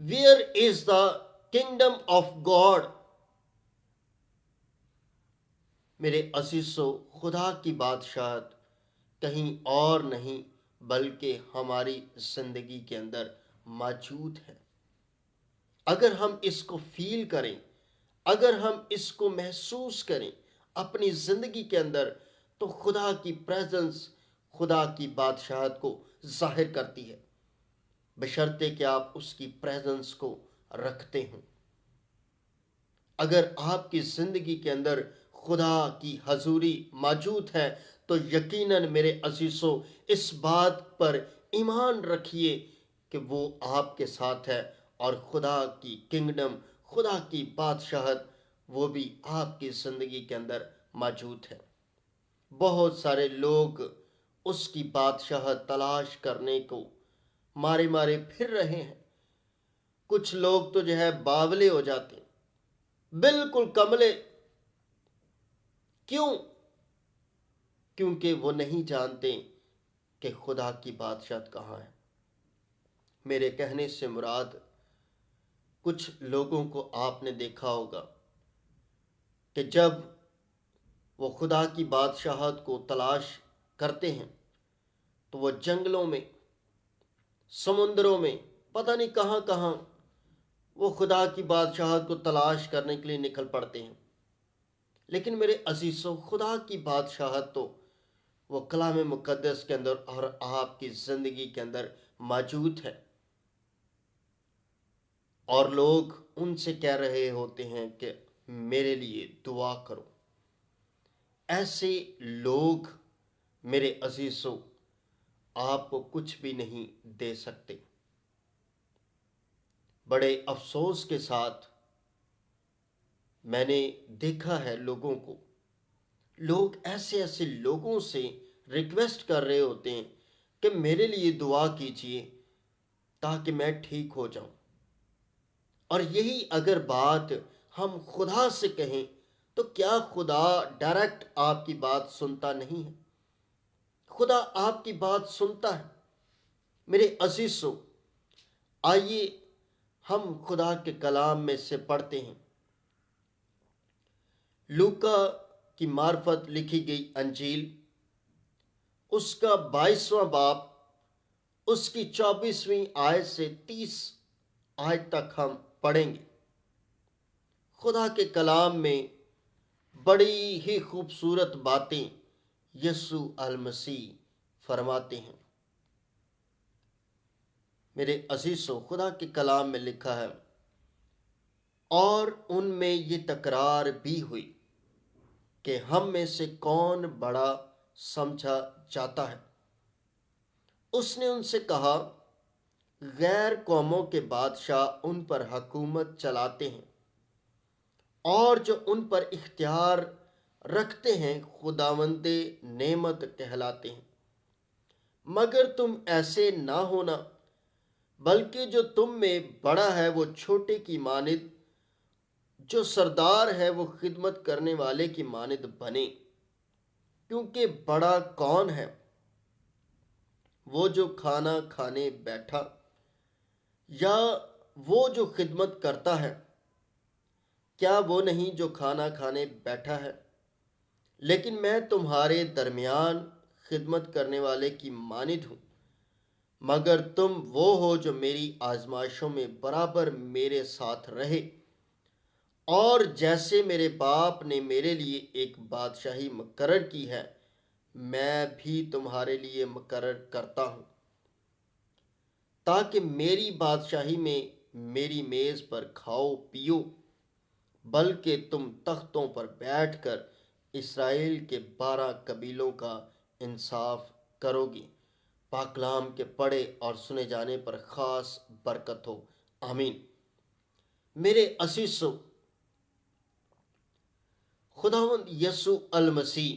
Where is the kingdom of God? میرے عزیزو، خدا کی بادشاہت کہیں اور نہیں بلکہ ہماری زندگی کے اندر موجود ہے۔ اگر ہم اس کو فیل کریں، اگر ہم اس کو محسوس کریں اپنی زندگی کے اندر، تو خدا کی پریزنس، خدا کی بادشاہت کو ظاہر کرتی ہے، بشرطے کہ آپ اس کی پریزنس کو رکھتے ہوں۔ اگر آپ کی زندگی کے اندر خدا کی حضوری موجود ہے تو یقیناً میرے عزیزو اس بات پر ایمان رکھیے کہ وہ آپ کے ساتھ ہے، اور خدا کی کنگڈم، خدا کی بادشاہت، وہ بھی آپ کی زندگی کے اندر موجود ہے۔ بہت سارے لوگ اس کی بادشاہت تلاش کرنے کو مارے مارے پھر رہے ہیں۔ کچھ لوگ تو باولے ہو جاتے ہیں، بالکل کملے۔ کیوں؟ کیونکہ وہ نہیں جانتے کہ خدا کی بادشاہت کہاں ہے۔ میرے کہنے سے مراد، کچھ لوگوں کو آپ نے دیکھا ہوگا کہ جب وہ خدا کی بادشاہت کو تلاش کرتے ہیں تو وہ جنگلوں میں، سمندروں میں، پتہ نہیں کہاں کہاں وہ خدا کی بادشاہت کو تلاش کرنے کے لیے نکل پڑتے ہیں۔ لیکن میرے عزیزو، خدا کی بادشاہت تو وہ کلام مقدس کے اندر اور آپ کی زندگی کے اندر موجود ہے، اور لوگ ان سے کہہ رہے ہوتے ہیں کہ میرے لیے دعا کرو۔ ایسے لوگ میرے عزیزو آپ کو کچھ بھی نہیں دے سکتے۔ بڑے افسوس کے ساتھ میں نے دیکھا ہے لوگوں کو، لوگ ایسے لوگوں سے ریکویسٹ کر رہے ہوتے ہیں کہ میرے لیے دعا کیجئے تاکہ میں ٹھیک ہو جاؤں۔ اور یہی اگر بات ہم خدا سے کہیں تو کیا خدا ڈائریکٹ آپ کی بات سنتا نہیں ہے؟ خدا آپ کی بات سنتا ہے۔ میرے عزیزو، آئیے ہم خدا کے کلام میں سے پڑھتے ہیں۔ لوکا کی معرفت لکھی گئی انجیل، اس کا 22واں باب، اس کی 24ویں آیت سے 30 آیت تک ہم پڑھیں گے۔ خدا کے کلام میں بڑی ہی خوبصورت باتیں یسوع المسیح فرماتے ہیں۔ میرے عزیزو، خدا کے کلام میں لکھا ہے، اور ان میں یہ تکرار بھی ہوئی کہ ہم میں سے کون بڑا سمجھا جاتا ہے۔ اس نے ان سے کہا، غیر قوموں کے بادشاہ ان پر حکومت چلاتے ہیں، اور جو ان پر اختیار رکھتے ہیں خداوند نعمت کہلاتے ہیں۔ مگر تم ایسے نہ ہونا، بلکہ جو تم میں بڑا ہے وہ چھوٹے کی مانند، جو سردار ہے وہ خدمت کرنے والے کی مانند بنے۔ کیونکہ بڑا کون ہے، وہ جو کھانا کھانے بیٹھا، یا وہ جو خدمت کرتا ہے؟ کیا وہ نہیں جو کھانا کھانے بیٹھا ہے؟ لیکن میں تمہارے درمیان خدمت کرنے والے کی مانند ہوں۔ مگر تم وہ ہو جو میری آزمائشوں میں برابر میرے ساتھ رہے، اور جیسے میرے باپ نے میرے لیے ایک بادشاہی مقرر کی ہے، میں بھی تمہارے لیے مقرر کرتا ہوں، تاکہ میری بادشاہی میں میری میز پر کھاؤ پیو، بلکہ تم تختوں پر بیٹھ کر اسرائیل کے 12 قبیلوں کا انصاف کرو گے۔ پاک کلام کے پڑھے اور سنے جانے پر خاص برکت ہو، آمین۔ میرے عزیزو، خداوند یسوع المسیح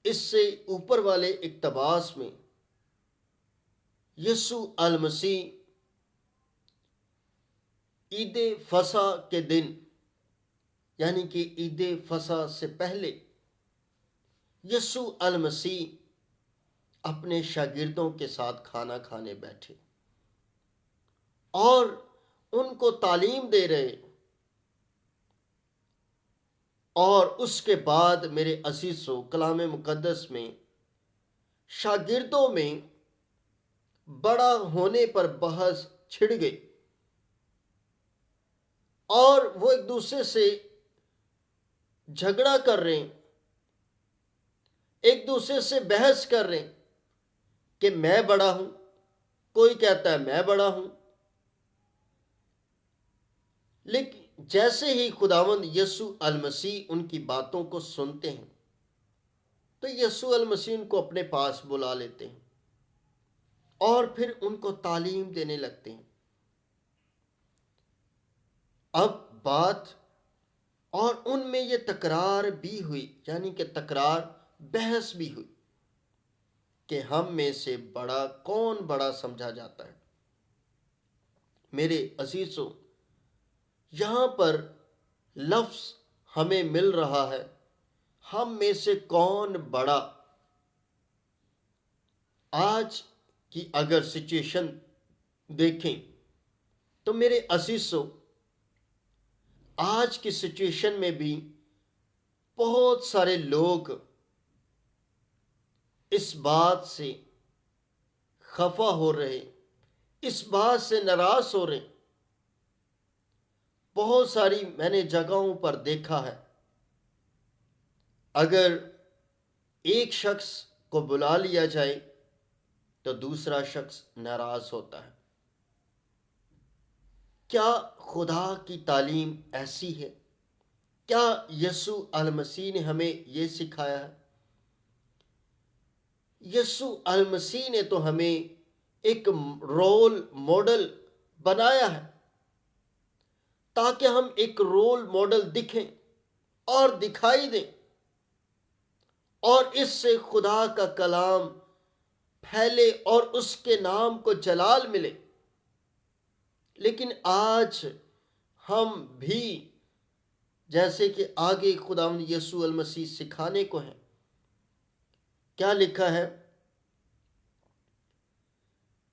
اس سے اوپر والے اقتباس میں یسوع المسیح عید فصح کے دن، یعنی کہ عید فصح سے پہلے، یسوع المسیح اپنے شاگردوں کے ساتھ کھانا کھانے بیٹھے، اور ان کو تعلیم دے رہے، اور اس کے بعد میرے عزیزو کلام مقدس میں شاگردوں میں بڑا ہونے پر بحث چھڑ گئی، اور وہ ایک دوسرے سے جھگڑا کر رہے ہیں، ایک دوسرے سے بحث کر رہے ہیں کہ میں بڑا ہوں، کوئی کہتا ہے میں بڑا ہوں۔ لیکن جیسے ہی خداوند یسوع المسیح ان کی باتوں کو سنتے ہیں تو یسوع المسیح ان کو اپنے پاس بلا لیتے ہیں اور پھر ان کو تعلیم دینے لگتے ہیں۔ اب بات، اور ان میں یہ تکرار بھی ہوئی، یعنی کہ تکرار، بحث بھی ہوئی کہ ہم میں سے بڑا کون بڑا سمجھا جاتا ہے۔ میرے عزیزو، یہاں پر لفظ ہمیں مل رہا ہے، ہم میں سے کون بڑا۔ آج کی اگر سچویشن دیکھیں تو میرے عزیزو، آج کی سچویشن میں بھی بہت سارے لوگ اس بات سے خفا ہو رہے، اس بات سے ناراض ہو رہے۔ بہت ساری میں نے جگہوں پر دیکھا ہے، اگر ایک شخص کو بلا لیا جائے تو دوسرا شخص ناراض ہوتا ہے۔ کیا خدا کی تعلیم ایسی ہے؟ کیا یسوع المسیح نے ہمیں یہ سکھایا ہے؟ یسوع المسیح نے تو ہمیں ایک رول ماڈل بنایا ہے تاکہ ہم ایک رول ماڈل دکھیں اور دکھائی دیں، اور اس سے خدا کا کلام پھیلے اور اس کے نام کو جلال ملے۔ لیکن آج ہم بھی، جیسے کہ آگے خداوند یسوع المسیح سکھانے کو ہے، کیا لکھا ہے؟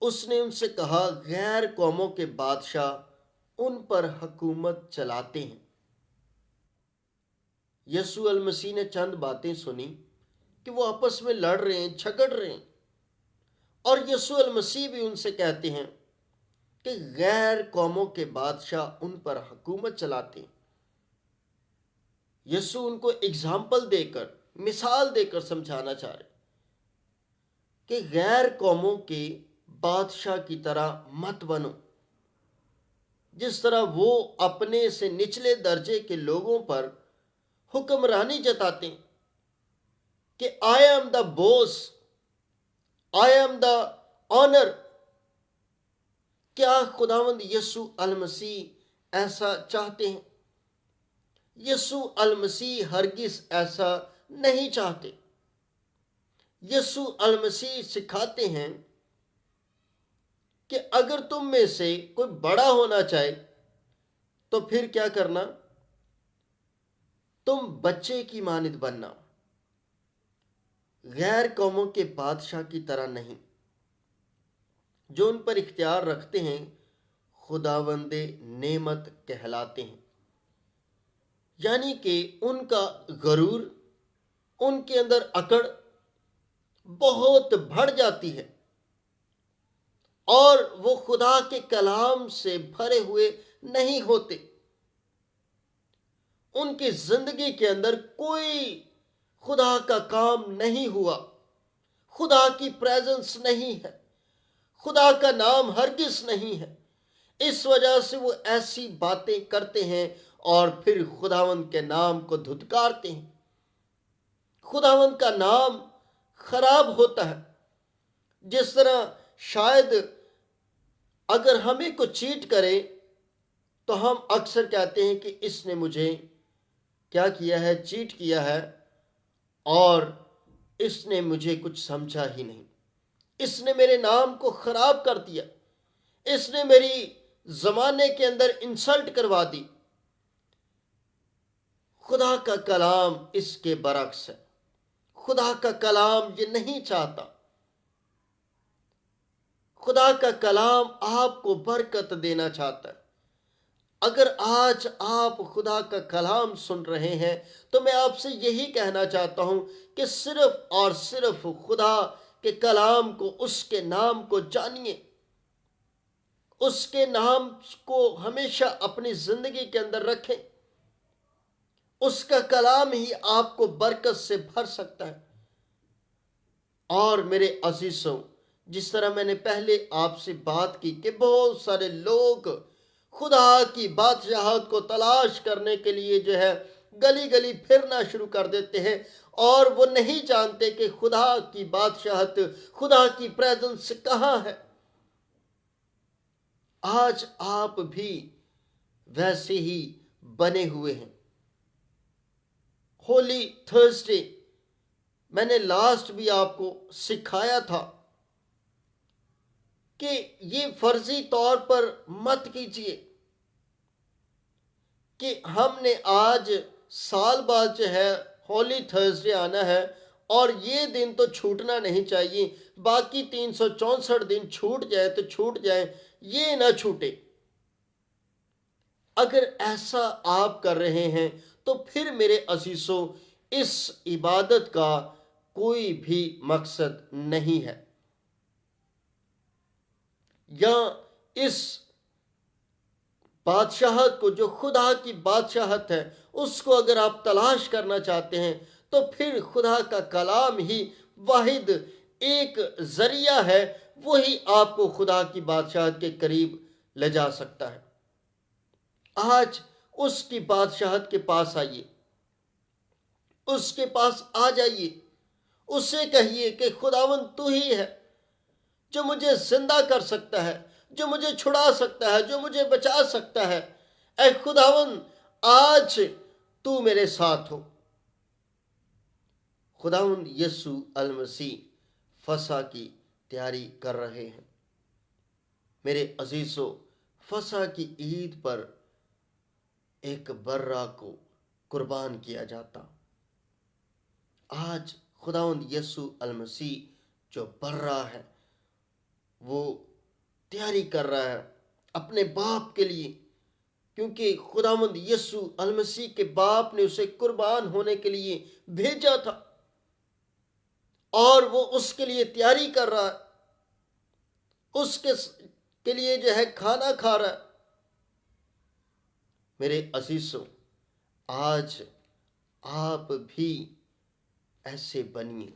اس نے ان سے کہا، غیر قوموں کے بادشاہ ان پر حکومت چلاتے ہیں۔ یسوع المسیح نے چند باتیں سنی کہ وہ آپس میں لڑ رہے ہیں، جھگڑ رہے ہیں، اور یسوع المسیح بھی ان سے کہتے ہیں کہ غیر قوموں کے بادشاہ ان پر حکومت چلاتے ہیں۔ یسوع ان کو اگزامپل دے کر، مثال دے کر سمجھانا چاہ رہے کہ غیر قوموں کے بادشاہ کی طرح مت بنو، جس طرح وہ اپنے سے نچلے درجے کے لوگوں پر حکمرانی جتاتے ہیں کہ I am the boss, I am the owner۔ کیا خداوند یسوع المسیح ایسا چاہتے ہیں؟ یسوع المسیح ہرگز ایسا نہیں چاہتے۔ یسوع المسیح سکھاتے ہیں کہ اگر تم میں سے کوئی بڑا ہونا چاہے تو پھر کیا کرنا؟ تم بچے کی مانند بننا، غیر قوموں کے بادشاہ کی طرح نہیں، جو ان پر اختیار رکھتے ہیں خداوند نعمت کہلاتے ہیں۔ یعنی کہ ان کا غرور، ان کے اندر اکڑ بہت بڑھ جاتی ہے، اور وہ خدا کے کلام سے بھرے ہوئے نہیں ہوتے۔ ان کی زندگی کے اندر کوئی خدا کا کام نہیں ہوا، خدا کی پریزنس نہیں ہے، خدا کا نام ہرگز نہیں ہے۔ اس وجہ سے وہ ایسی باتیں کرتے ہیں اور پھر خداوند کے نام کو دھتکارتے ہیں، خداوند کا نام خراب ہوتا ہے۔ جس طرح شاید اگر ہمیں کو چیٹ کرے تو ہم اکثر کہتے ہیں کہ اس نے مجھے کیا کیا ہے؟ چیٹ کیا ہے، اور اس نے مجھے کچھ سمجھا ہی نہیں، اس نے میرے نام کو خراب کر دیا، اس نے میری زمانے کے اندر انسلٹ کروا دی۔ خدا کا کلام اس کے برعکس ہے۔ خدا کا کلام یہ نہیں چاہتا۔ خدا کا کلام آپ کو برکت دینا چاہتا ہے۔ اگر آج آپ خدا کا کلام سن رہے ہیں تو میں آپ سے یہی کہنا چاہتا ہوں کہ صرف اور صرف خدا کے کلام کو، اس کے نام کو جانیے، اس کے نام کو ہمیشہ اپنی زندگی کے اندر رکھیں۔ اس کا کلام ہی آپ کو برکت سے بھر سکتا ہے۔ اور میرے عزیزوں، جس طرح میں نے پہلے آپ سے بات کی کہ بہت سارے لوگ خدا کی بادشاہت کو تلاش کرنے کے لیے گلی گلی پھرنا شروع کر دیتے ہیں، اور وہ نہیں جانتے کہ خدا کی بادشاہت، خدا کی پریزنس کہاں ہے۔ آج آپ بھی ویسے ہی بنے ہوئے ہیں۔ ہولی تھرسڈے میں نے لاسٹ بھی آپ کو سکھایا تھا کہ یہ فرضی طور پر مت کیجیے کہ ہم نے آج سال بعد ہولی تھرسڈے آنا ہے اور یہ دن تو چھوٹنا نہیں چاہیے، باقی 364 دن چھوٹ جائے تو چھوٹ جائے، یہ نہ چھوٹے۔ اگر ایسا آپ کر رہے ہیں تو پھر میرے عزیزوں، اس عبادت کا کوئی بھی مقصد نہیں ہے، یا اس بادشاہت کو جو خدا کی بادشاہت ہے اس کو اگر آپ تلاش کرنا چاہتے ہیں تو پھر خدا کا کلام ہی واحد ایک ذریعہ ہے، وہی آپ کو خدا کی بادشاہت کے قریب لے جا سکتا ہے۔ آج اس کی بادشاہت کے پاس آئیے، اس کے پاس آ جائیے، اس سے کہیے کہ خداوند تو ہی ہے جو مجھے زندہ کر سکتا ہے، جو مجھے چھڑا سکتا ہے، جو مجھے بچا سکتا ہے۔ اے خداوند، آج تو میرے ساتھ ہو۔ خداوند یسوع المسیح فسح کی تیاری کر رہے ہیں۔ میرے عزیزو، فسح کی عید پر ایک برہ کو قربان کیا جاتا۔ آج خداوند یسوع المسیح جو برہ ہے وہ تیاری کر رہا ہے اپنے باپ کے لیے، کیونکہ خداوند یسوع المسیح کے باپ نے اسے قربان ہونے کے لیے بھیجا تھا، اور وہ اس کے لیے تیاری کر رہا ہے، اس کے لیے کھانا کھا رہا ہے۔ میرے عزیزوں، آج آپ بھی ایسے بنیے،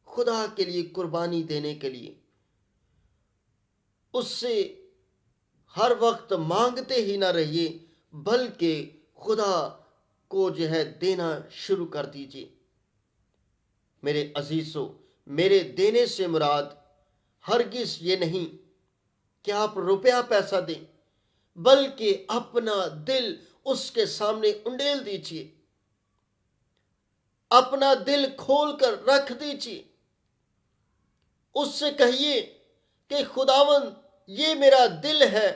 خدا کے لیے قربانی دینے کے لیے۔ اس سے ہر وقت مانگتے ہی نہ رہیے، بلکہ خدا کو دینا شروع کر دیجیے۔ میرے عزیزوں، میرے دینے سے مراد ہرگز یہ نہیں کہ آپ روپیہ پیسہ دیں، بلکہ اپنا دل اس کے سامنے انڈیل دیجیے، اپنا دل کھول کر رکھ دیجیے۔ اس سے کہیے کہ خداوند، یہ میرا دل ہے،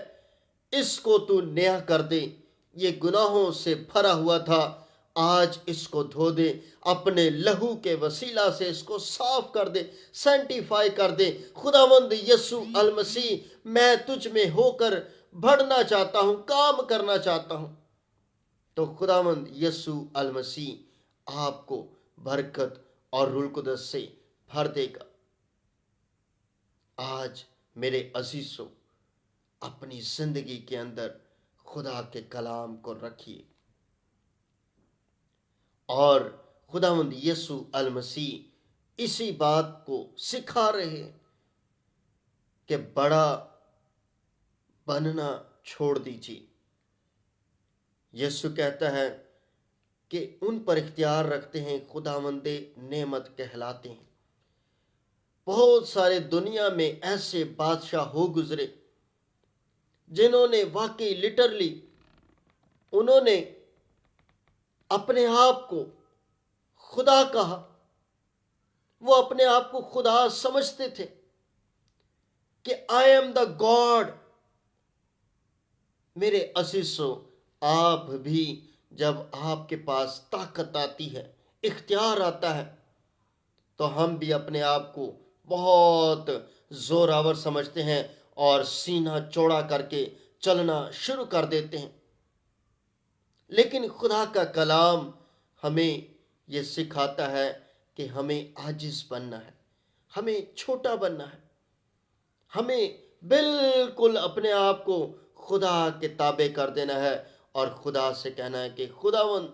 اس کو تو نیا کر دے، یہ گناہوں سے بھرا ہوا تھا، آج اس کو دھو دے، اپنے لہو کے وسیلہ سے اس کو صاف کر دے، سینٹیفائی کر دے۔ خداوند یسوع المسیح، میں تجھ میں ہو کر بڑھنا چاہتا ہوں، کام کرنا چاہتا ہوں۔ تو خداوند یسوع المسیح آپ کو برکت اور روح القدس سے بھر دے گا۔ آج میرے عزیزوں، اپنی زندگی کے اندر خدا کے کلام کو رکھیے، اور خداوند یسوع المسیح اسی بات کو سکھا رہے ہیں کہ بڑا بننا چھوڑ دیجیے۔ یسوع کہتا ہے کہ ان پر اختیار رکھتے ہیں خداوند نعمت کہلاتے ہیں۔ بہت سارے دنیا میں ایسے بادشاہ ہو گزرے جنہوں نے واقعی لٹرلی انہوں نے اپنے آپ کو خدا کہا، وہ اپنے آپ کو خدا سمجھتے تھے کہ I am the God۔ میرے عزیزوں، آپ بھی جب آپ کے پاس طاقت آتی ہے، اختیار آتا ہے، تو ہم بھی اپنے آپ کو بہت زوراور سمجھتے ہیں اور سینہ چوڑا کر کے چلنا شروع کر دیتے ہیں۔ لیکن خدا کا کلام ہمیں یہ سکھاتا ہے کہ ہمیں عاجز بننا ہے، ہمیں چھوٹا بننا ہے، ہمیں بالکل اپنے آپ کو خدا کے تابع کر دینا ہے اور خدا سے کہنا ہے کہ خداوند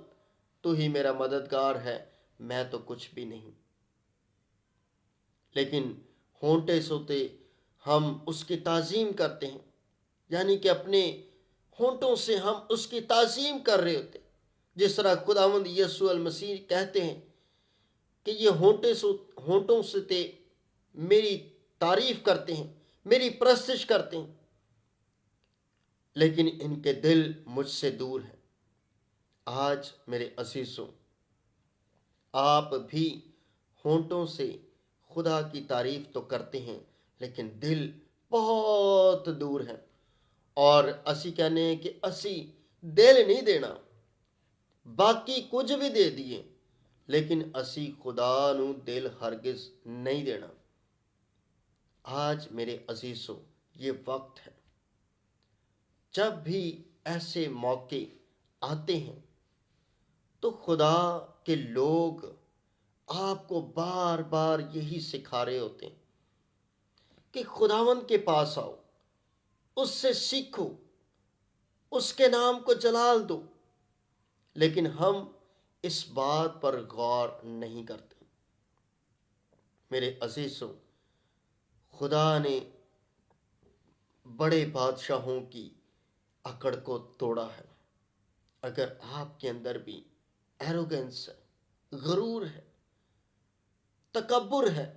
تو ہی میرا مددگار ہے، میں تو کچھ بھی نہیں۔ لیکن ہونٹے سوتے ہم اس کی تعظیم کرتے ہیں، یعنی کہ اپنے ہونٹوں سے ہم اس کی تعظیم کر رہے ہوتے ہیں، جس طرح خداوند یسوع المسیح کہتے ہیں کہ یہ ہونٹوں سے میری تعریف کرتے ہیں، میری پرستش کرتے ہیں، لیکن ان کے دل مجھ سے دور ہیں۔ آج میرے عزیزوں، آپ بھی ہونٹوں سے خدا کی تعریف تو کرتے ہیں لیکن دل بہت دور ہے، اور اسی کہنے ہیں کہ اسی دل نہیں دینا، باقی کچھ بھی دے دیے لیکن اسی خدا نو دل ہرگز نہیں دینا۔ آج میرے عزیزوں، یہ وقت ہے، جب بھی ایسے موقع آتے ہیں تو خدا کے لوگ آپ کو بار بار یہی سکھا رہے ہوتے ہیں کہ خداوند کے پاس آؤ، اس سے سیکھو، اس کے نام کو جلال دو، لیکن ہم اس بات پر غور نہیں کرتے۔ میرے عزیزوں، خدا نے بڑے بادشاہوں کی اکڑ کو توڑا ہے۔ اگر آپ کے اندر بھی ایروگنس ہے، غرور ہے، تکبر ہے،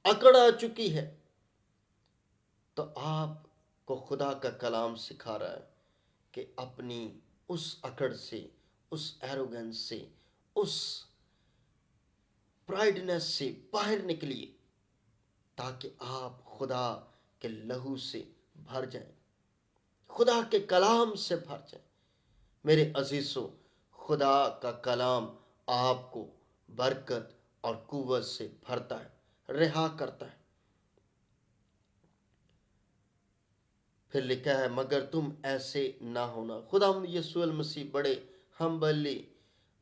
اکڑ آ چکی ہے، تو آپ کو خدا کا کلام سکھا رہا ہے کہ اپنی اس اکڑ سے، اس ایروگنس سے، اس پرائڈنس سے باہر نکلیے تاکہ آپ خدا کے لہو سے بھر جائیں، خدا کے کلام سے بھر جائیں۔ میرے عزیزوں، خدا کا کلام آپ کو برکت اور قوت سے بھرتا ہے، رہا کرتا ہے۔ پھر لکھا ہے مگر تم ایسے نہ ہونا۔ خدا یسوع المسیح بڑے ہمبلی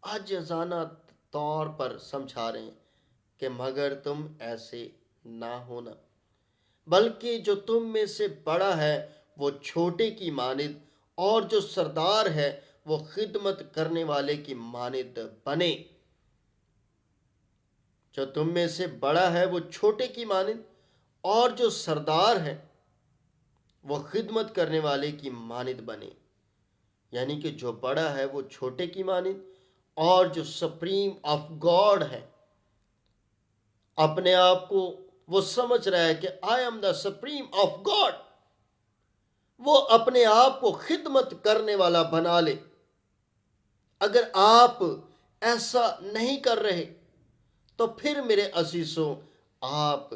عاجزانہ طور پر سمجھا رہے ہیں کہ مگر تم ایسے نہ ہونا، بلکہ جو تم میں سے بڑا ہے وہ چھوٹے کی مانند، اور جو سردار ہے وہ خدمت کرنے والے کی مانند بنے۔ جو تم میں سے بڑا ہے وہ چھوٹے کی مانند، اور جو سردار ہے وہ خدمت کرنے والے کی مانند بنے۔ یعنی کہ جو بڑا ہے وہ چھوٹے کی مانند، اور جو سپریم آف گاڈ ہے، اپنے آپ کو وہ سمجھ رہا ہے کہ I am the supreme of God, وہ اپنے آپ کو خدمت کرنے والا بنا لے۔ اگر آپ ایسا نہیں کر رہے تو پھر میرے عزیزوں، آپ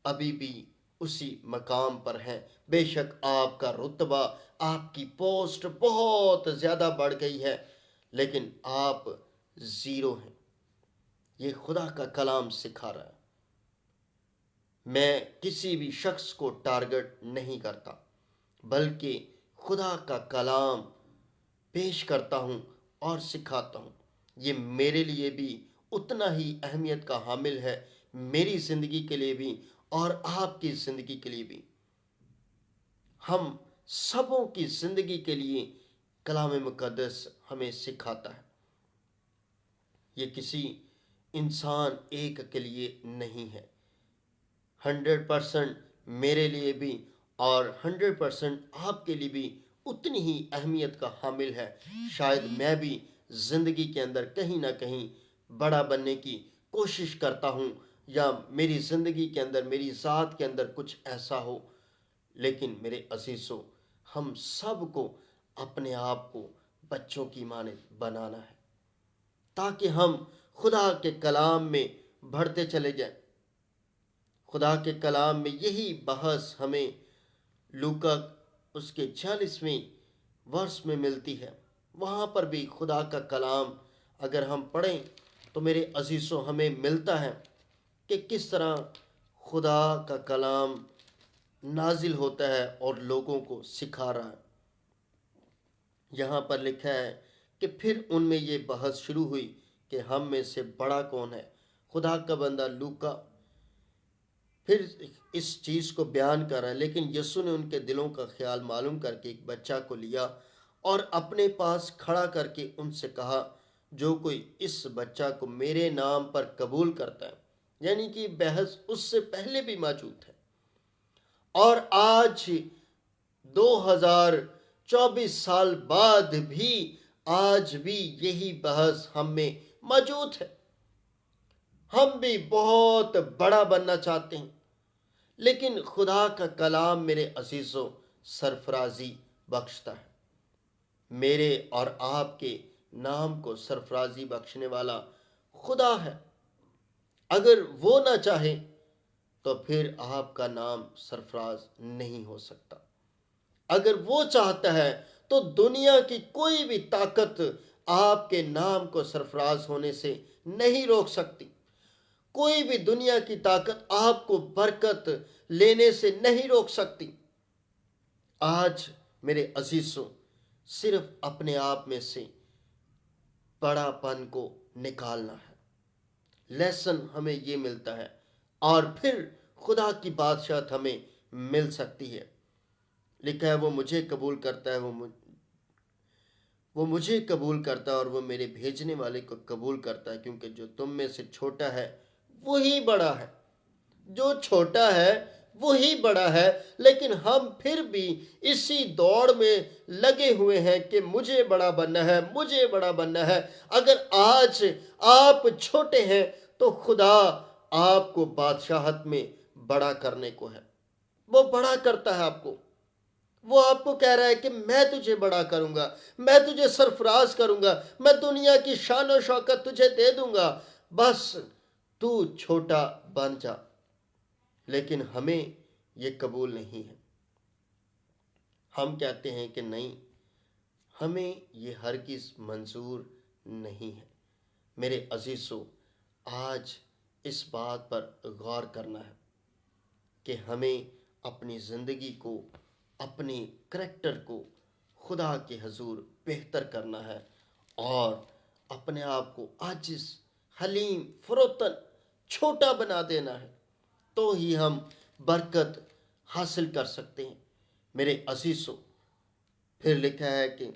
ابھی بھی اسی مقام پر ہیں۔ بے شک آپ کا رتبہ، آپ کی پوسٹ بہت زیادہ بڑھ گئی ہے، لیکن آپ زیرو ہیں۔ یہ خدا کا کلام سکھا رہا ہے۔ میں کسی بھی شخص کو ٹارگٹ نہیں کرتا، بلکہ خدا کا کلام پیش کرتا ہوں اور سکھاتا ہوں۔ یہ میرے لیے بھی اتنا ہی اہمیت کا حامل ہے، میری زندگی کے لیے بھی اور آپ کی زندگی کے لیے بھی۔ ہم سبوں کی زندگی کے لیے کلام مقدس ہمیں سکھاتا ہے۔ یہ کسی انسان ایک کے لیے نہیں ہے، 100% میرے لیے بھی اور 100% آپ کے لیے بھی اتنی ہی اہمیت کا حامل ہے۔ شاید میں بھی زندگی کے اندر کہیں نہ کہیں بڑا بننے کی کوشش کرتا ہوں، یا میری زندگی کے اندر، میری ذات کے اندر کچھ ایسا ہو، لیکن میرے عزیزوں، ہم سب کو اپنے آپ کو بچوں کی مانند بنانا ہے تاکہ ہم خدا کے کلام میں بڑھتے چلے جائیں۔ خدا کے کلام میں یہی بحث ہمیں لوکا اس کے 46ویں ورس میں ملتی ہے۔ وہاں پر بھی خدا کا کلام اگر ہم پڑھیں تو میرے عزیزوں ہمیں ملتا ہے کہ کس طرح خدا کا کلام نازل ہوتا ہے اور لوگوں کو سکھا رہا ہے۔ یہاں پر لکھا ہے کہ پھر ان میں یہ بحث شروع ہوئی کہ ہم میں سے بڑا کون ہے۔ خدا کا بندہ لوکا پھر اس چیز کو بیان کر رہا ہے، لیکن یسوع نے ان کے دلوں کا خیال معلوم کر کے ایک بچہ کو لیا اور اپنے پاس کھڑا کر کے ان سے کہا، جو کوئی اس بچہ کو میرے نام پر قبول کرتا ہے، یعنی کہ بحث اس سے پہلے بھی موجود ہے، اور آج 2024 سال بعد بھی آج بھی یہی بحث ہم میں موجود ہے۔ ہم بھی بہت بڑا بننا چاہتے ہیں، لیکن خدا کا کلام میرے عزیزوں سرفرازی بخشتا ہے۔ میرے اور آپ کے نام کو سرفرازی بخشنے والا خدا ہے۔ اگر وہ نہ چاہے تو پھر آپ کا نام سرفراز نہیں ہو سکتا۔ اگر وہ چاہتا ہے تو دنیا کی کوئی بھی طاقت آپ کے نام کو سرفراز ہونے سے نہیں روک سکتی۔ کوئی بھی دنیا کی طاقت آپ کو برکت لینے سے نہیں روک سکتی۔ آج میرے عزیزوں صرف اپنے آپ میں سے بڑا پن کو نکالنا ہے۔ لیسن ہمیں یہ ملتا ہے اور پھر خدا کی بادشاہت ہمیں مل سکتی ہے۔ لکھا ہے وہ مجھے قبول کرتا ہے، وہ مجھے قبول کرتا ہے اور وہ میرے بھیجنے والے کو قبول کرتا ہے، کیونکہ جو تم میں سے چھوٹا ہے وہی بڑا ہے۔ جو چھوٹا ہے وہی بڑا ہے، لیکن ہم پھر بھی اسی دوڑ میں لگے ہوئے ہیں کہ مجھے بڑا بننا ہے، مجھے بڑا بننا ہے۔ اگر آج آپ چھوٹے ہیں تو خدا آپ کو بادشاہت میں بڑا کرنے کو ہے۔ وہ بڑا کرتا ہے آپ کو۔ وہ آپ کو کہہ رہا ہے کہ میں تجھے بڑا کروں گا، میں تجھے سرفراز کروں گا، میں دنیا کی شان و شوکت تجھے دے دوں گا، بس تو چھوٹا بن جا۔ لیکن ہمیں یہ قبول نہیں ہے۔ ہم کہتے ہیں کہ نہیں، ہمیں یہ ہرگز منظور نہیں ہے۔ میرے عزیزو، آج اس بات پر غور کرنا ہے کہ ہمیں اپنی زندگی کو، اپنے کریکٹر کو خدا کے حضور بہتر کرنا ہے اور اپنے آپ کو عاجز، حلیم، فروتن، چھوٹا بنا دینا ہے، تو ہی ہم برکت حاصل کر سکتے ہیں۔ میرے عزیزو، پھر لکھا ہے کہ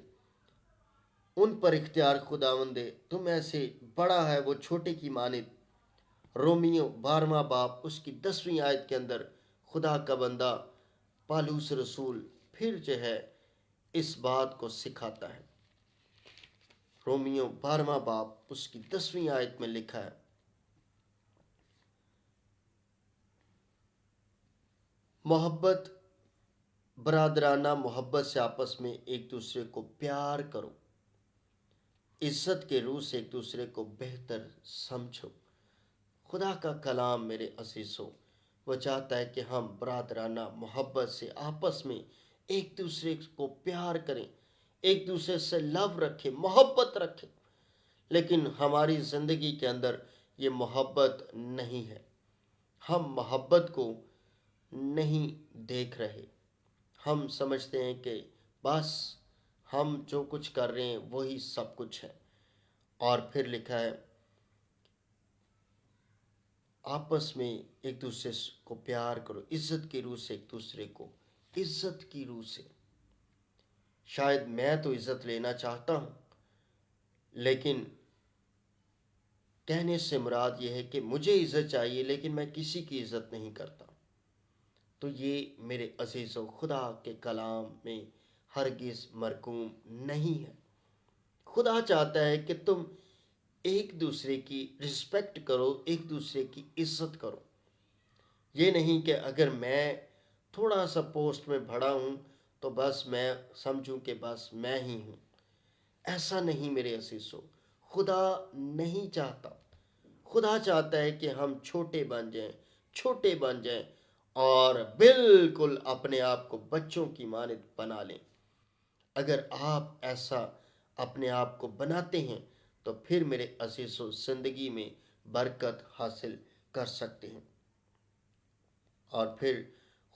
ان پر اختیار خداوند ہے، تم ایسے بڑا ہے وہ چھوٹے کی مانند۔ رومیو 12 اس کی 10 کے اندر خدا کا بندہ پالوس رسول پھر جو ہے اس بات کو سکھاتا ہے۔ رومیو 12 اس کی 10 میں لکھا ہے، محبت، برادرانہ محبت سے آپس میں ایک دوسرے کو پیار کرو، عزت کے روح سے ایک دوسرے کو بہتر سمجھو۔ خدا کا کلام میرے عزیزوں وہ چاہتا ہے کہ ہم برادرانہ محبت سے آپس میں ایک دوسرے کو پیار کریں، ایک دوسرے سے لو رکھیں، محبت رکھیں، لیکن ہماری زندگی کے اندر یہ محبت نہیں ہے۔ ہم محبت کو نہیں دیکھ رہے۔ ہم سمجھتے ہیں کہ بس ہم جو کچھ کر رہے ہیں وہی سب کچھ ہے۔ اور پھر لکھا ہے آپس میں ایک دوسرے کو پیار کرو، عزت کی روح سے ایک دوسرے کو، عزت کی روح سے۔ شاید میں تو عزت لینا چاہتا ہوں، لیکن کہنے سے مراد یہ ہے کہ مجھے عزت چاہیے لیکن میں کسی کی عزت نہیں کرتا۔ تو یہ میرے عزیزوں خدا کے کلام میں ہرگز مرقوم نہیں ہے۔ خدا چاہتا ہے کہ تم ایک دوسرے کی رسپیکٹ کرو، ایک دوسرے کی عزت کرو۔ یہ نہیں کہ اگر میں تھوڑا سا پوسٹ میں بڑا ہوں تو بس میں سمجھوں کہ بس میں ہی ہوں۔ ایسا نہیں میرے عزیزو، خدا نہیں چاہتا۔ خدا چاہتا ہے کہ ہم چھوٹے بن جائیں، چھوٹے بن جائیں اور بالکل اپنے آپ کو بچوں کی مانند بنا لیں۔ اگر آپ ایسا اپنے آپ کو بناتے ہیں تو پھر میرے عزیزو زندگی میں برکت حاصل کر سکتے ہیں۔ اور پھر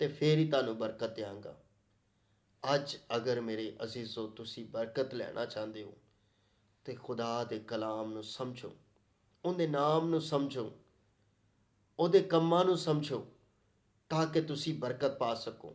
ਤੇ ਫੇਰ ਹੀ ਤੁਹਾਨੂੰ ਬਰਕਤ ਦਿਆਂਗਾ। ਅੱਜ ਅਗਰ ਮੇਰੇ ਅਜ਼ੀਜ਼ੋ ਤੁਸੀਂ ਬਰਕਤ ਲੈਣਾ ਚਾਹੁੰਦੇ ਹੋ ਤੇ ਖੁਦਾ ਦੇ ਕਲਾਮ ਨੂੰ ਸਮਝੋ, ਉਹਦੇ ਨਾਮ ਨੂੰ ਸਮਝੋ, ਉਹਦੇ ਕੰਮਾਂ ਨੂੰ ਸਮਝੋ, ਤਾਂ ਕਿ ਤੁਸੀਂ ਬਰਕਤ ਪਾ ਸਕੋ।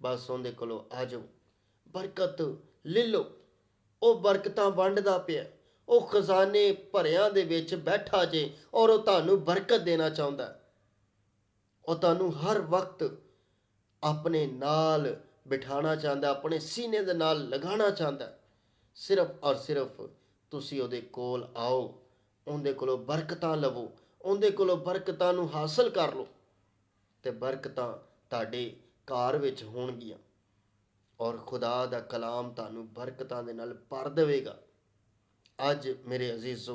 ਬਸ ਉਹਦੇ ਕੋਲੋਂ ਆ ਜਾਓ, ਬਰਕਤ ਲੈ ਲਓ। ਉਹ ਬਰਕਤਾਂ ਵੰਡਦਾ ਪਿਆ, ਉਹ ਖਜ਼ਾਨੇ ਭਰਿਆਂ ਦੇ ਵਿੱਚ ਬੈਠਾ ਜੇ, ਔਰ ਉਹ ਤੁਹਾਨੂੰ ਬਰਕਤ ਦੇਣਾ ਚਾਹੁੰਦਾ। ਉਹ ਤੁਹਾਨੂੰ ਹਰ ਵਕਤ ਆਪਣੇ ਨਾਲ ਬਿਠਾਣਾ ਚਾਹੁੰਦਾ, ਆਪਣੇ ਸੀਨੇ ਦੇ ਨਾਲ ਲਗਾਉਣਾ ਚਾਹੁੰਦਾ। ਸਿਰਫ ਔਰ ਸਿਰਫ ਤੁਸੀਂ ਉਹਦੇ ਕੋਲ ਆਓ, ਉਹਦੇ ਕੋਲੋਂ ਬਰਕਤਾਂ ਲਵੋ, ਉਹਦੇ ਕੋਲੋਂ ਬਰਕਤਾਂ ਨੂੰ ਹਾਸਲ ਕਰ ਲਓ, ਤੇ ਬਰਕਤਾਂ ਤੁਹਾਡੇ ਘਰ ਵਿੱਚ ਹੋਣਗੀਆਂ, ਔਰ ਖੁਦਾ ਦਾ ਕਲਾਮ ਤੁਹਾਨੂੰ ਬਰਕਤਾਂ ਦੇ ਨਾਲ ਭਰ ਦੇਵੇਗਾ। ਅੱਜ ਮੇਰੇ ਅਜ਼ੀਜ਼ੋ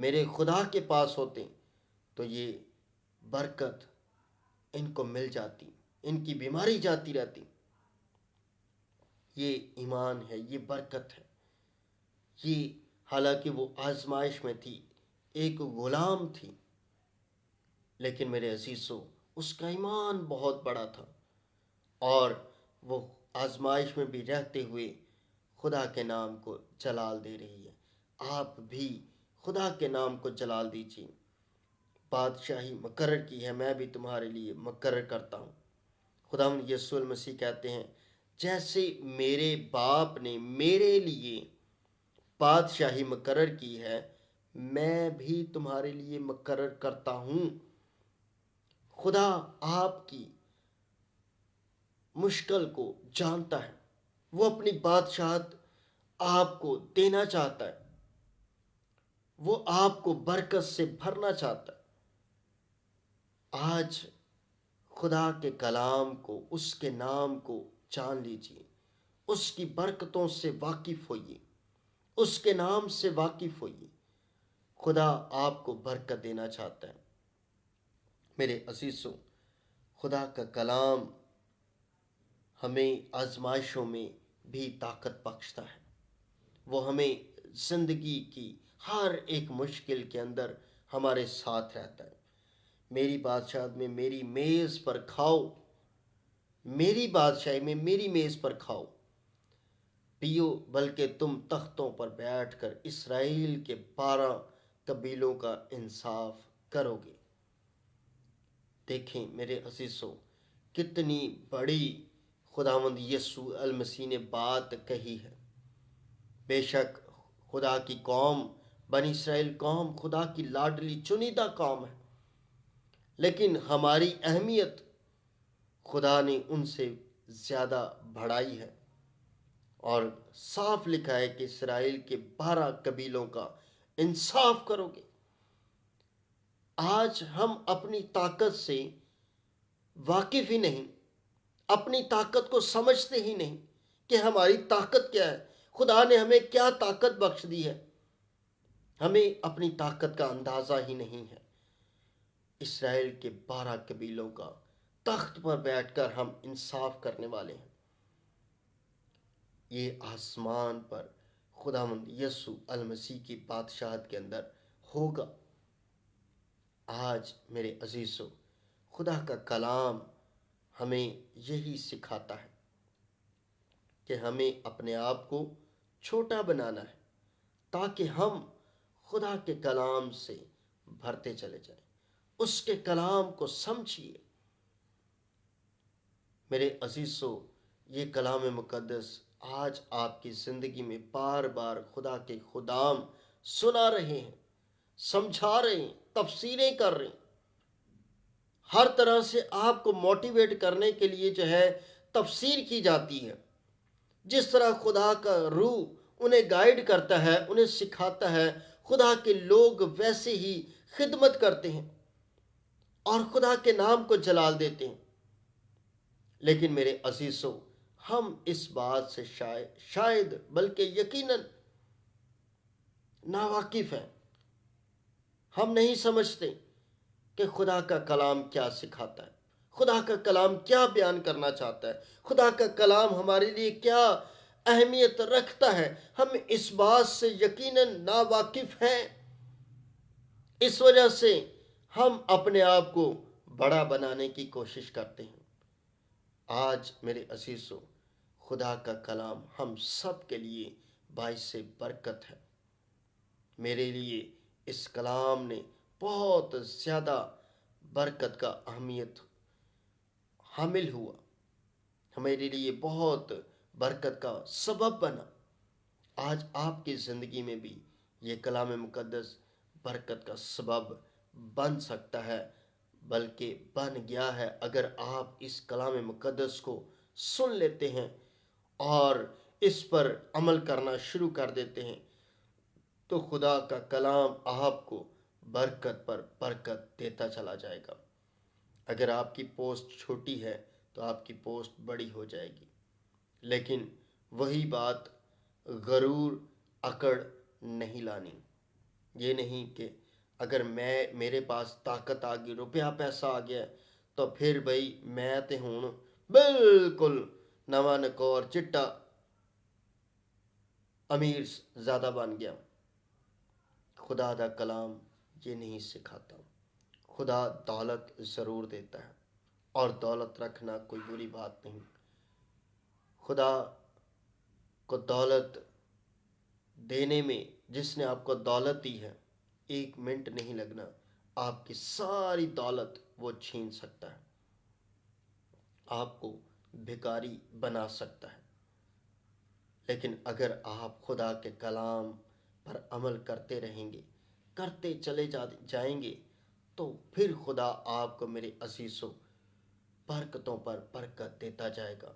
میرے خدا کے پاس ہوتے تو یہ برکت ان کو مل جاتی، ان کی بیماری جاتی رہتی۔ یہ ایمان ہے، یہ برکت ہے۔ یہ حالانکہ وہ آزمائش میں تھی، ایک غلام تھی، لیکن میرے عزیزو اس کا ایمان بہت بڑا تھا، اور وہ آزمائش میں بھی رہتے ہوئے خدا کے نام کو جلال دے رہی ہے۔ آپ بھی خدا کے نام کو جلال دیجیے۔ بادشاہی مقرر کی ہے، میں بھی تمہارے لیے مقرر کرتا ہوں۔ خداوند یسوع المسیح کہتے ہیں جیسے میرے باپ نے میرے لیے بادشاہی مقرر کی ہے، میں بھی تمہارے لیے مقرر کرتا ہوں۔ خدا آپ کی مشکل کو جانتا ہے، وہ اپنی بادشاہت آپ کو دینا چاہتا ہے، وہ آپ کو برکت سے بھرنا چاہتا ہے۔ آج خدا کے کلام کو، اس کے نام کو جان لیجیے، اس کی برکتوں سے واقف ہوئیے، اس کے نام سے واقف ہوئیے۔ خدا آپ کو برکت دینا چاہتا ہے۔ میرے عزیزوں، خدا کا کلام ہمیں آزمائشوں میں بھی طاقت بخشتا ہے، وہ ہمیں زندگی کی ہر ایک مشکل کے اندر ہمارے ساتھ رہتا ہے۔ میری بادشاہت میں میری میز پر کھاؤ، میری بادشاہی میں میری میز پر کھاؤ پیو، بلکہ تم تختوں پر بیٹھ کر اسرائیل کے 12 قبیلوں کا انصاف کرو گے۔ دیکھیں میرے عزیزوں، کتنی بڑی خداوند یسوع المسیح نے بات کہی ہے۔ بے شک خدا کی قوم، بنی اسرائیل قوم خدا کی لاڈلی چنیدہ قوم ہے، لیکن ہماری اہمیت خدا نے ان سے زیادہ بڑھائی ہے، اور صاف لکھا ہے کہ اسرائیل کے 12 قبیلوں کا انصاف کرو گے۔ آج ہم اپنی طاقت سے واقف ہی نہیں، اپنی طاقت کو سمجھتے ہی نہیں کہ ہماری طاقت کیا ہے، خدا نے ہمیں کیا طاقت بخش دی ہے، ہمیں اپنی طاقت کا اندازہ ہی نہیں ہے۔ اسرائیل کے 12 قبیلوں کا تخت پر بیٹھ کر ہم انصاف کرنے والے ہیں۔ یہ آسمان پر خداوند یسوع المسیح کی بادشاہت کے اندر ہوگا۔ آج میرے عزیزو، خدا کا کلام ہمیں یہی سکھاتا ہے کہ ہمیں اپنے آپ کو چھوٹا بنانا ہے، تاکہ ہم خدا کے کلام سے بھرتے چلے جائیں، اس کے کلام کو سمجھیے۔ میرے عزیزو، یہ کلام مقدس آج آپ کی زندگی میں بار بار خدا کے خدام سنا رہے ہیں، سمجھا رہے ہیں، تفسیریں کر رہے ہیں، ہر طرح سے آپ کو موٹیویٹ کرنے کے لیے تفسیر کی جاتی ہے۔ جس طرح خدا کا روح انہیں گائیڈ کرتا ہے، انہیں سکھاتا ہے، خدا کے لوگ ویسے ہی خدمت کرتے ہیں اور خدا کے نام کو جلال دیتے ہیں۔ لیکن میرے عزیزو، ہم اس بات سے شاید بلکہ یقیناً ناواقف ہیں۔ ہم نہیں سمجھتے کہ خدا کا کلام کیا سکھاتا ہے، خدا کا کلام کیا بیان کرنا چاہتا ہے، خدا کا کلام ہمارے لیے کیا اہمیت رکھتا ہے۔ ہم اس بات سے یقیناً ناواقف ہیں، اس وجہ سے ہم اپنے آپ کو بڑا بنانے کی کوشش کرتے ہیں۔ آج میرے عزیزو، خدا کا کلام ہم سب کے لیے باعث برکت ہے۔ میرے لیے اس کلام نے بہت زیادہ برکت کا اہمیت حامل ہوا، ہمارے لیے بہت برکت کا سبب بنا۔ آج آپ کی زندگی میں بھی یہ کلام مقدس برکت کا سبب بن سکتا ہے، بلکہ بن گیا ہے۔ اگر آپ اس کلام مقدس کو سن لیتے ہیں اور اس پر عمل کرنا شروع کر دیتے ہیں، تو خدا کا کلام آپ کو برکت پر برکت دیتا چلا جائے گا۔ اگر آپ کی پوسٹ چھوٹی ہے تو آپ کی پوسٹ بڑی ہو جائے گی، لیکن وہی بات، غرور، اکڑ نہیں لانی۔ یہ نہیں کہ اگر میرے پاس طاقت آ گئی، روپیہ پیسہ آ گیا تو پھر بھائی میں تے ہوں بالکل نواں نکور چٹا امیر زیادہ بن گیا۔ خدا دا کلام یہ نہیں سکھاتا۔ خدا دولت ضرور دیتا ہے اور دولت رکھنا کوئی بری بات نہیں۔ خدا کو دولت دینے میں، جس نے آپ کو دولت دی ہے، 1 منٹ نہیں لگنا، آپ کی ساری دولت وہ چھین سکتا ہے، آپ کو بھکاری بنا سکتا ہے۔ لیکن اگر آپ خدا کے کلام پر عمل کرتے رہیں گے، کرتے چلے جائیں گے، تو پھر خدا آپ کو میرے عزیزوں برکتوں پر برکت دیتا جائے گا۔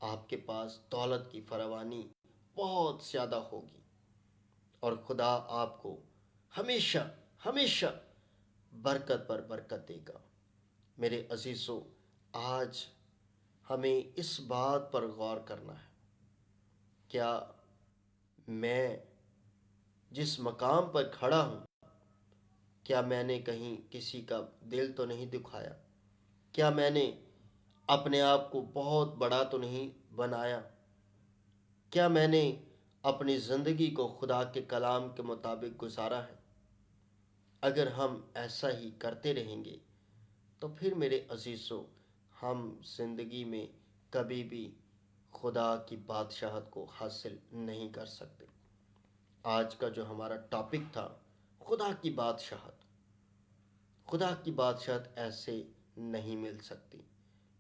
آپ کے پاس دولت کی فراوانی بہت زیادہ ہوگی اور خدا آپ کو ہمیشہ ہمیشہ برکت پر برکت دے گا۔ میرے عزیزوں، آج ہمیں اس بات پر غور کرنا ہے، کیا میں جس مقام پر کھڑا ہوں، کیا میں نے کہیں کسی کا دل تو نہیں دکھایا؟ کیا میں نے اپنے آپ کو بہت بڑا تو نہیں بنایا؟ کیا میں نے اپنی زندگی کو خدا کے کلام کے مطابق گزارا ہے؟ اگر ہم ایسا ہی کرتے رہیں گے تو پھر میرے عزیزوں، ہم زندگی میں کبھی بھی خدا کی بادشاہت کو حاصل نہیں کر سکتے۔ آج کا جو ہمارا ٹاپک تھا، خدا کی بادشاہت۔ خدا کی بادشاہت ایسے نہیں مل سکتی۔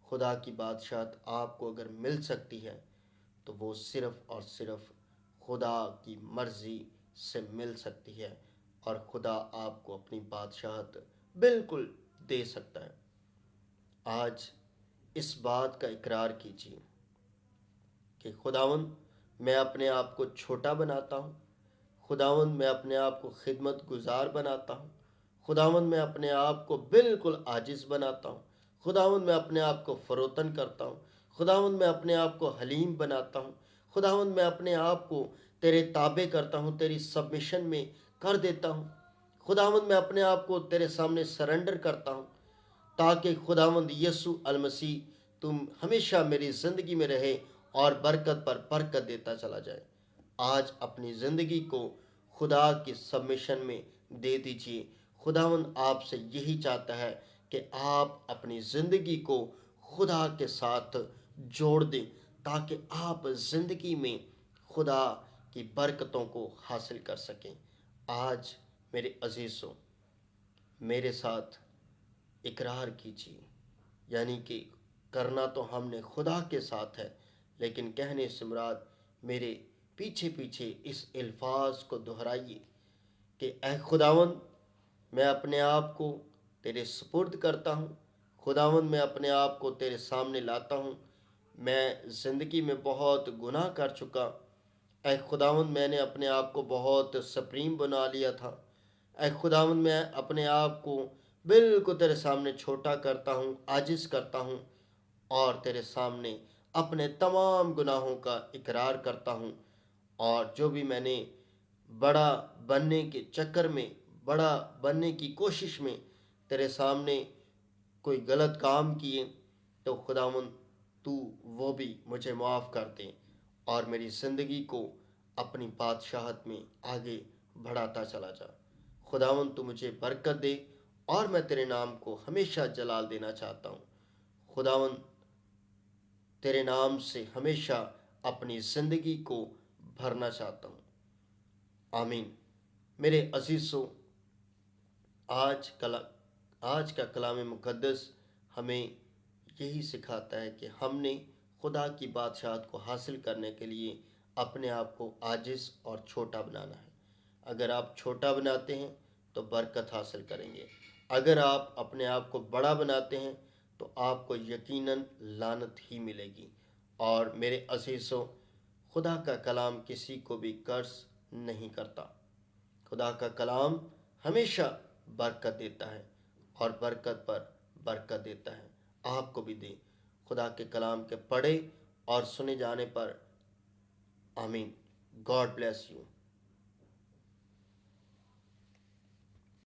خدا کی بادشاہت آپ کو اگر مل سکتی ہے تو وہ صرف اور صرف خدا کی مرضی سے مل سکتی ہے، اور خدا آپ کو اپنی بادشاہت بالکل دے سکتا ہے۔ آج اس بات کا اقرار کیجیے کہ خداوند، میں اپنے آپ کو چھوٹا بناتا ہوں، خداوند میں اپنے آپ کو خدمت گزار بناتا ہوں، خداوند میں اپنے آپ کو بالکل عاجز بناتا ہوں، خداوند میں اپنے آپ کو فروتن کرتا ہوں، خداوند میں اپنے آپ کو حلیم بناتا ہوں، خداوند میں اپنے آپ کو تیرے تابع کرتا ہوں، تیری سبمیشن میں کر دیتا ہوں، خداوند میں اپنے آپ کو تیرے سامنے سرنڈر کرتا ہوں، تاکہ خداوند یسوع المسیح تم ہمیشہ میری زندگی میں رہے اور برکت پر برکت دیتا چلا جائے۔ آج اپنی زندگی کو خدا کی سبمیشن میں دے دیجیے۔ خداوند آپ سے یہی چاہتا ہے کہ آپ اپنی زندگی کو خدا کے ساتھ جوڑ دیں، تاکہ آپ زندگی میں خدا کی برکتوں کو حاصل کر سکیں۔ آج میرے عزیزوں، میرے ساتھ اقرار کیجیے، یعنی کہ کرنا تو ہم نے خدا کے ساتھ ہے، لیکن کہنے سے مراد میرے پیچھے پیچھے اس الفاظ کو دہرائیے کہ اے خداوند، میں اپنے آپ کو تیرے سپرد کرتا ہوں، خداوند میں اپنے آپ کو تیرے سامنے لاتا ہوں، میں زندگی میں بہت گناہ کر چکا، اے خداوند میں نے اپنے آپ کو بہت سپریم بنا لیا تھا، اے خداوند میں اپنے آپ کو بالکل تیرے سامنے چھوٹا کرتا ہوں، عاجز کرتا ہوں، اور تیرے سامنے اپنے تمام گناہوں کا اقرار کرتا ہوں، اور جو بھی میں نے بڑا بننے کے چکر میں، بڑا بننے کی کوشش میں تیرے سامنے کوئی غلط کام کیے تو خداوند تو وہ بھی مجھے معاف کر دے اور میری زندگی کو اپنی بادشاہت میں آگے بڑھاتا چلا جا۔ خداوند تو مجھے برکت دے اور میں تیرے نام کو ہمیشہ جلال دینا چاہتا ہوں۔ خداوند تیرے نام سے ہمیشہ اپنی زندگی کو بھرنا چاہتا ہوں۔ آمین۔ میرے عزیزوں، آج کا کلام مقدس ہمیں یہی سکھاتا ہے کہ ہم نے خدا کی بادشاہت کو حاصل کرنے کے لیے اپنے آپ کو عاجز اور چھوٹا بنانا ہے۔ اگر آپ چھوٹا بناتے ہیں تو برکت حاصل کریں گے، اگر آپ اپنے آپ کو بڑا بناتے ہیں تو آپ کو یقیناً لعنت ہی ملے گی۔ اور میرے عزیزوں، خدا کا کلام کسی کو بھی قرض نہیں کرتا۔ خدا کا کلام ہمیشہ برکت دیتا ہے اور برکت پر برکت دیتا ہے۔ آپ کو بھی دے۔ خدا کے کلام کے پڑھے اور سنے جانے پر آمین۔ God bless you.